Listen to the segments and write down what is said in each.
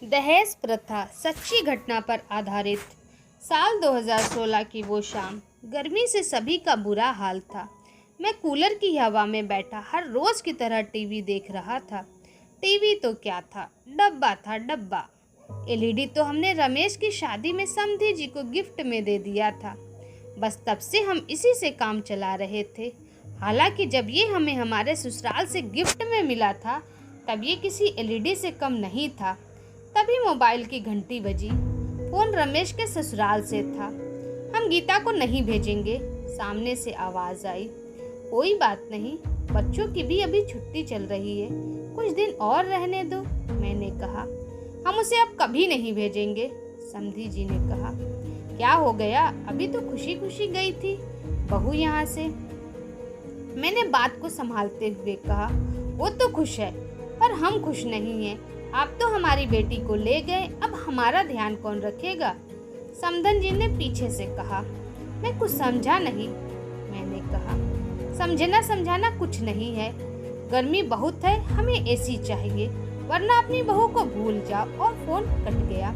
दहेज प्रथा सच्ची घटना पर आधारित। साल 2016 की वो शाम, गर्मी से सभी का बुरा हाल था। मैं कूलर की हवा में बैठा हर रोज की तरह टीवी देख रहा था। टीवी तो क्या था, डब्बा था डब्बा। एलईडी तो हमने रमेश की शादी में समधी जी को गिफ्ट में दे दिया था। बस तब से हम इसी से काम चला रहे थे। हालांकि जब ये हमें हमारे ससुराल से गिफ्ट में मिला था तब ये किसी एलईडी से कम नहीं था। तभी मोबाइल की घंटी बजी। फोन रमेश के ससुराल से था। हम गीता को नहीं भेजेंगे, सामने से आवाज़ आई। कोई बात नहीं, बच्चों की भी अभी छुट्टी चल रही है, कुछ दिन और रहने दो, मैंने कहा। हम उसे अब कभी नहीं भेजेंगे, समधी जी ने कहा। क्या हो गया, अभी तो खुशी खुशी गई थी बहू यहाँ से। मैंने बात को संभालते हुए कहा, वो तो खुश है पर हम खुश नहीं हैं। आप तो हमारी बेटी को ले गए, अब हमारा ध्यान कौन रखेगा? समधन जी ने पीछे से कहा। मैं कुछ समझा नहीं, मैंने कहा। समझना समझाना कुछ नहीं है, गर्मी बहुत है, हमें एसी चाहिए वरना अपनी बहू को भूल जाओ। और फोन कट गया।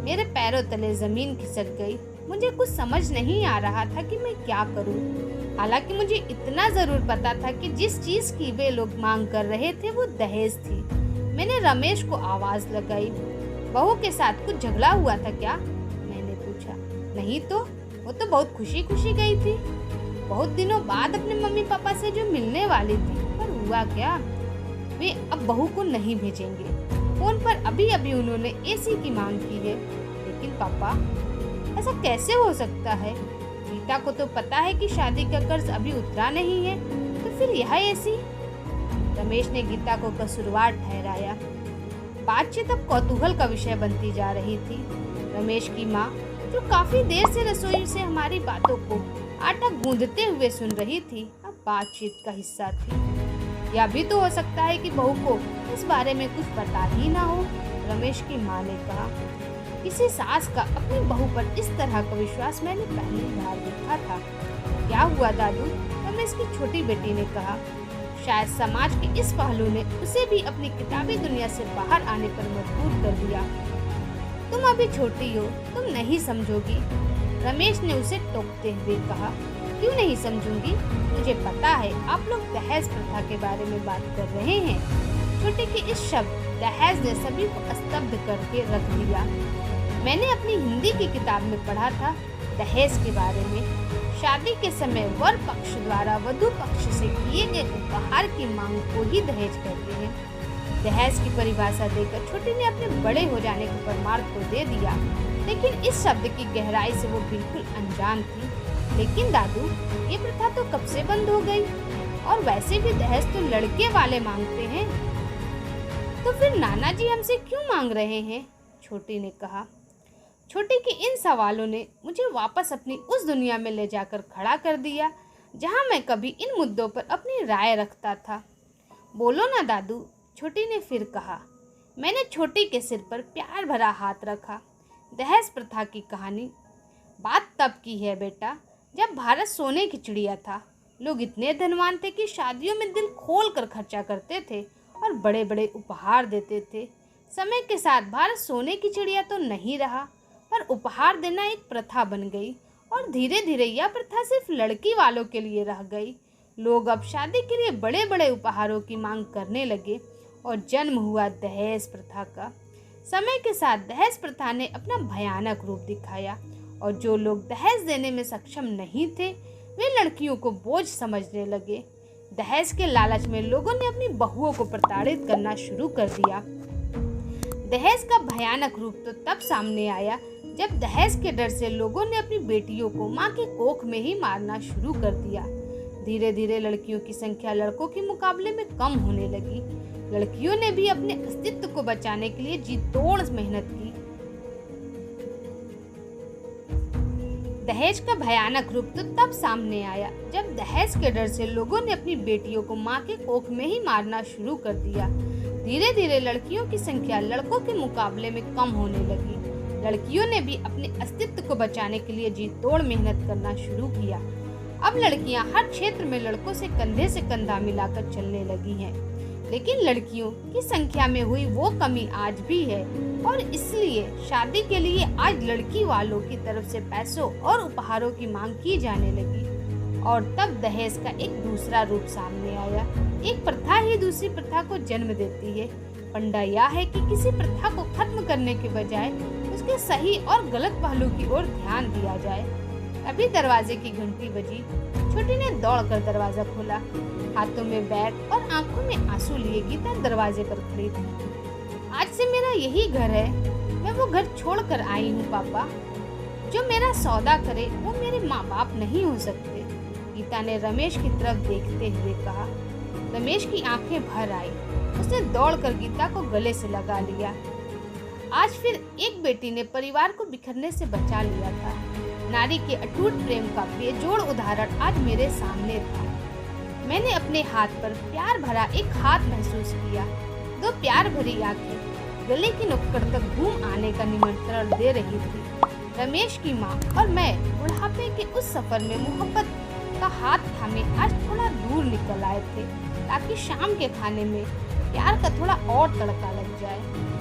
मेरे पैरों तले जमीन खिसक गई। मुझे कुछ समझ नहीं आ रहा था कि मैं क्या करूं। हालांकि मुझे इतना जरूर पता था कि जिस चीज की वे लोग मांग कर रहे थे वो दहेज थी। मैंने रमेश को आवाज लगाई। बहू के साथ कुछ झगड़ा हुआ था क्या? मैंने पूछा। नहीं तो, वो तो बहुत खुशी खुशी गई थी, बहुत दिनों बाद अपने मम्मी पापा से जो मिलने वाली थी। पर हुआ क्या? वे अब बहू को नहीं भेजेंगे। फोन पर अभी अभी उन्होंने एसी की मांग की है। लेकिन पापा, ऐसा कैसे हो सकता है? गीता को तो पता है कि शादी का कर्ज अभी उतरा नहीं है, तो फिर यह एसी? रमेश ने गीता को कसूरवार ठहराया। बातचीत अब कौतूहल का विषय बनती जा रही थी। रमेश की माँ, जो काफी देर से रसोई से हमारी बातों को आटा गूंदते हुए सुन रही थी, अब बातचीत का हिस्सा थी। यह भी तो हो सकता है कि बहू को इस बारे में कुछ पता ही ना हो, रमेश की माँ ने कहा। किसी सास का अपनी बहू पर इस तरह का विश्वास मैंने पहली बार देखा था। क्या हुआ दादू? रमेश की छोटी बेटी ने कहा। शायद समाज के इस पहलू ने उसे भी अपनी किताबी दुनिया से बाहर आने पर मजबूर कर दिया। तुम अभी छोटी हो, तुम नहीं समझोगी, रमेश ने उसे टोकते हुए कहा। क्यों नहीं समझूंगी? मुझे पता है आप लोग दहेज प्रथा के बारे में बात कर रहे हैं। छोटे के इस शब्द दहेज ने सभी को स्तब्ध करके रख दिया। मैंने अपनी हिंदी की किताब में पढ़ा था दहेज के बारे में। शादी के समय वर पक्ष द्वारा वधु पक्ष से किए गए उपहार की मांग को ही दहेज कहते हैं। दहेज की परिभाषा देकर छोटी ने अपने बड़े हो जाने के परमार्थ को दे दिया, लेकिन इस शब्द की गहराई से वो बिल्कुल अनजान थी। लेकिन दादू, ये प्रथा तो कब से बंद हो गई? और वैसे भी दहेज तो लड़के वाले मांगते हैं, तो फिर नाना जी हमसे क्यों मांग रहे हैं? छोटी ने कहा। छोटी के इन सवालों ने मुझे वापस अपनी उस दुनिया में ले जाकर खड़ा कर दिया जहां मैं कभी इन मुद्दों पर अपनी राय रखता था। बोलो ना दादू, छोटी ने फिर कहा। मैंने छोटी के सिर पर प्यार भरा हाथ रखा। दहेज प्रथा की कहानी बात तब की है बेटा, जब भारत सोने की चिड़िया था। लोग इतने धनवान थे कि शादियों में दिल खोल कर खर्चा करते थे और बड़े बड़े उपहार देते थे। समय के साथ भारत सोने की चिड़िया तो नहीं रहा, पर उपहार देना एक प्रथा बन गई और धीरे धीरे यह प्रथा सिर्फ लड़की वालों के लिए रह गई। लोग अब शादी के लिए बड़े बड़े उपहारों की मांग करने लगे और जन्म हुआ दहेज प्रथा का। समय के साथ दहेज प्रथा ने अपना भयानक रूप दिखाया और जो लोग दहेज देने में सक्षम नहीं थे वे लड़कियों को बोझ समझने लगे। दहेज के लालच में लोगों ने अपनी बहुओं को प्रताड़ित करना शुरू कर दिया। दहेज का भयानक रूप तो तब सामने आया जब दहेज के डर से लोगों ने अपनी बेटियों को मां की कोख में ही मारना शुरू कर दिया। धीरे धीरे लड़कियों की संख्या लड़कों के मुकाबले में कम होने लगी। लड़कियों ने भी अपने अस्तित्व को बचाने के लिए जी तोड़ मेहनत की। दहेज का भयानक रूप तो तब सामने आया जब दहेज के डर से लोगों ने अपनी बेटियों को मां के कोख में ही मारना शुरू कर दिया। धीरे धीरे लड़कियों की संख्या लड़कों के मुकाबले में कम होने लगी। लड़कियों ने भी अपने अस्तित्व को बचाने के लिए जी तोड़ मेहनत करना शुरू किया। अब लड़कियां हर क्षेत्र में लड़कों से कंधे से कंधा मिलाकर चलने लगी हैं। लेकिन लड़कियों की संख्या में हुई वो कमी आज भी है और इसलिए शादी के लिए आज लड़की वालों की तरफ से पैसों और उपहारों की मांग की जाने लगी। और तब दहेज का एक दूसरा रूप सामने आया। एक प्रथा ही दूसरी प्रथा को जन्म देती है। फंडा यह है कि किसी प्रथा को खत्म करने के बजाय उसके सही और गलत पहलू की ओर ध्यान दिया जाए। अभी दरवाजे की घंटी बजी। छोटी ने दौड़कर दरवाजा खोला। हाथों में बैग और आंखों में आंसू लिए गीता दरवाजे पर खड़ी थी। आज से मेरा यही घर है। मैं वो घर छोड़कर आई हूँ पापा। जो मेरा सौदा करे वो मेरे माँ बाप नहीं हो सकते। गीता ने रमेश की तरफ देखते हुए कहा। रमेश की आंखें भर आई। उसने दौड़कर गीता को गले से लगा लिया। आज फिर एक बेटी ने परिवार को बिखरने से बचा लिया था। नारी के अटूट प्रेम का बेजोड़ उदाहरण आज मेरे सामने था। मैंने अपने हाथ पर प्यार भरा एक हाथ महसूस किया। दो प्यार भरी आंखें गले की नुक्कड़ तक घूम आने का निमंत्रण दे रही थी। रमेश की माँ और मैं बुढ़ापे के उस सफर में मोहब्बत का हाथ थामे आज थोड़ा दूर निकल आए थे, ताकि शाम के खाने में प्यार का थोड़ा और तड़का लग जाए।